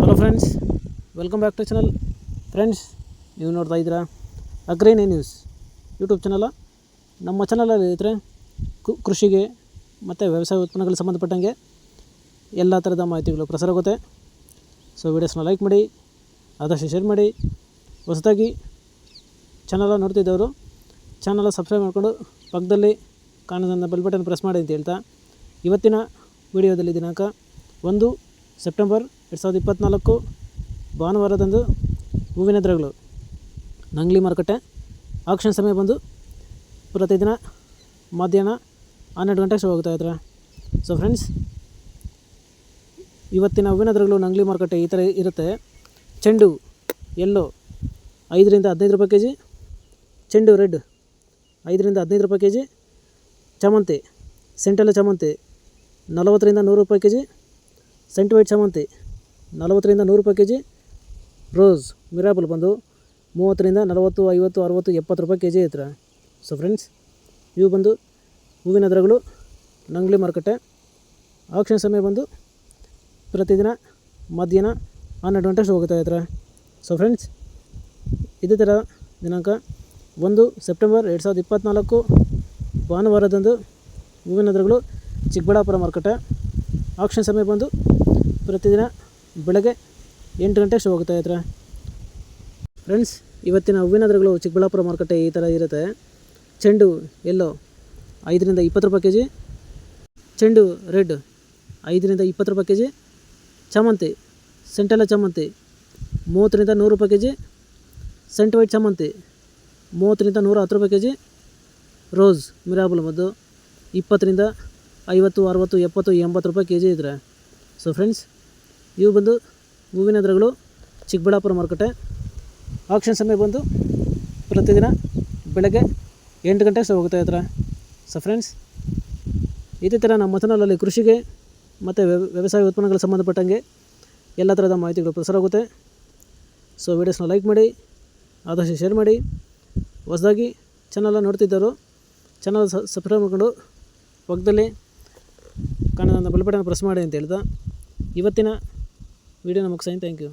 Hello friends, welcome back to channel. Friends, ನೀವು ನೋಡ್ತಾ ಇದ್ದೀರಾ ಅಗ್ರೇನಿ ನ್ಯೂಸ್ ಯೂಟ್ಯೂಬ್ ಚಾನಲ. ನಮ್ಮ ಚಾನಲಲ್ಲಿ ಇದ್ದರೆ ಕೃಷಿಗೆ ಮತ್ತು ವ್ಯವಸಾಯ ಉತ್ಪನ್ನಗಳಿಗೆ ಸಂಬಂಧಪಟ್ಟಂಗೆ ಎಲ್ಲ ಥರದ ಮಾಹಿತಿಗಳು ಪ್ರಸಾರ ಆಗುತ್ತೆ. ಸೊ ವೀಡಿಯೋಸ್ನ ಲೈಕ್ ಮಾಡಿ, ಆದಷ್ಟು ಶೇರ್ ಮಾಡಿ. ಹೊಸದಾಗಿ ಚಾನಲ ನೋಡ್ತಿದ್ದವರು ಚಾನಲ ಸಬ್ಸ್ಕ್ರೈಬ್ ಮಾಡಿಕೊಂಡು ಪಕ್ಕದಲ್ಲಿ ಕಾಣೋದನ್ನು ಬೆಲ್ ಬಟನ್ ಪ್ರೆಸ್ ಮಾಡಿ ಅಂತ ಹೇಳ್ತಾ, ಇವತ್ತಿನ ವಿಡಿಯೋದಲ್ಲಿ ದಿನಾಂಕ 1 ಸೆಪ್ಟೆಂಬರ್ 2024 ಭಾನುವಾರದಂದು ಹೂವಿನ ದರಗಳು ನಂಗ್ಲಿ ಮಾರುಕಟ್ಟೆ ಆಕ್ಷನ್ ಸಮಯ ಬಂದು ಪ್ರತಿದಿನ ಮಧ್ಯಾಹ್ನ 12 ಗಂಟೆಗೆ ಶುರು ಆಗುತ್ತಾ ಇದ್ದಾರೆ. ಸೊ ಫ್ರೆಂಡ್ಸ್, ಇವತ್ತಿನ ಹೂವಿನ ದರಗಳು ನಂಗ್ಲಿ ಮಾರುಕಟ್ಟೆ ಈ ಥರ ಇರುತ್ತೆ. ಚೆಂಡು ಎಲ್ಲೋ 5 ರಿಂದ 15 ರೂಪಾಯಿ ಕೆ ಜಿ, ಚೆಂಡು ರೆಡ್ 5 ರಿಂದ 15 ರೂಪಾಯಿ ಕೆ ಜಿ, ಚಾಮಂತಿ ಸೆಂಟೆಲ್ಲ ಚಾಮಂತಿ 40 ರಿಂದ 100 ರೂಪಾಯಿ ಕೆ ಜಿ, ಸೆಂಟ್ ವೈಟ್ ಚಾಮಂತಿ 40 ರಿಂದ 100 ರೂಪಾಯಿ ಕೆ ಜಿ, ರೋಸ್ ಮಿರಾಬಲ್ ಬಂದು 30 ರಿಂದ 40, 50, 60, 70 ರೂಪಾಯಿ ಕೆ ಜಿ ಇರ್ತಾರೆ. ಸೊ ಫ್ರೆಂಡ್ಸ್, ಇವು ಬಂದು ಹೂವಿನ ದರಗಳು ನಂಗ್ಲಿ ಮಾರುಕಟ್ಟೆ ಆಕ್ಷನ್ ಸಮಯ ಬಂದು ಪ್ರತಿದಿನ ಮಧ್ಯಾಹ್ನ 12 ಗಂಟೆಗೆ ಶುರು ಹೋಗ್ತಾ ಇರ್ತಾರೆ. ಸೊ ಫ್ರೆಂಡ್ಸ್, ಇದೇ ಥರ ದಿನಾಂಕ 1 ಸೆಪ್ಟೆಂಬರ್ 2024 ಭಾನುವಾರದಂದು ಹೂವಿನ ದರಗಳು ಚಿಕ್ಕಬಳ್ಳಾಪುರ ಮಾರುಕಟ್ಟೆ ಆಕ್ಷನ್ ಸಮಯ ಬಂದು ಪ್ರತಿದಿನ ಬೆಳಗ್ಗೆ 8 ಗಂಟೆಗೆ ಶುರು ಹೋಗ್ತಾ ಇರ್ತಾರೆ. ಫ್ರೆಂಡ್ಸ್, ಇವತ್ತಿನ ಹೂವಿನ ದರಗಳು ಚಿಕ್ಕಬಳ್ಳಾಪುರ ಮಾರುಕಟ್ಟೆ ಈ ಥರ ಇರುತ್ತೆ. ಚೆಂಡು ಎಲ್ಲೋ 5 ರಿಂದ 20 ರೂಪಾಯಿ ಕೆ ಜಿ, ಚೆಂಡು ರೆಡ್ 5 ರಿಂದ 20 ರೂಪಾಯಿ ಕೆ ಜಿ, ಚಾಮಂತಿ ಸೆಂಟೆಲ್ಲ ಚಾಮಂತಿ 30 ರಿಂದ 100 ರೂಪಾಯಿ ಕೆ ಜಿ, ಸೆಂಟ್ ವೈಟ್ ಚಾಮಂತಿ 30 ರಿಂದ 110 ರೂಪಾಯಿ ಕೆ ಜಿ, ರೋಸ್ ಮಿರಾಬಲ್ ಮದ್ದು 20 ರಿಂದ 50, 60, 70, 80 ರೂಪಾಯಿ ಕೆ ಜಿ ಇದ್ದಾರೆ. ಸೊ ಫ್ರೆಂಡ್ಸ್, ಇವು ಬಂದು ಹೂವಿನ ದರಗಳು ಚಿಕ್ಕಬಳ್ಳಾಪುರ ಮಾರುಕಟ್ಟೆ ಆಕ್ಷನ್ ಸಮಯ ಬಂದು ಪ್ರತಿದಿನ ಬೆಳಗ್ಗೆ 8 ಗಂಟೆಗೆ ಶುರು ಹೋಗ್ತಾ ಇರ್ತಾರೆ. ಸೊ ಫ್ರೆಂಡ್ಸ್, ಇದೇ ಥರ ನಮ್ಮ ಚಾನಲಲ್ಲಿ ಕೃಷಿಗೆ ಮತ್ತು ವ್ಯವಸಾಯ ಉತ್ಪನ್ನಗಳಿಗೆ ಸಂಬಂಧಪಟ್ಟಂಗೆ ಎಲ್ಲ ಥರದ ಮಾಹಿತಿಗಳು ಪ್ರಸಾರ ಆಗುತ್ತೆ. ಸೊ ವೀಡಿಯೋಸ್ನ ಲೈಕ್ ಮಾಡಿ, ಆದಷ್ಟು ಶೇರ್ ಮಾಡಿ. ಹೊಸದಾಗಿ ಚಾನಲ್ ನೋಡ್ತಿದ್ದರು ಚಾನಲ್ ಸಬ್ಸ್ಕ್ರೈಬ್ ಮಾಡಿಕೊಂಡು ಪಕ್ಕದಲ್ಲಿ ಕಾಣೋದನ್ನು ಬೆಲ್ ಬಟನ್ ಪ್ರೆಸ್ ಮಾಡಿ ಅಂತ ಹೇಳ್ತಾ ಇವತ್ತಿನ ವೀಡಿಯೋನ ಮುಗಿಸ್ತೀನಿ. Thank you.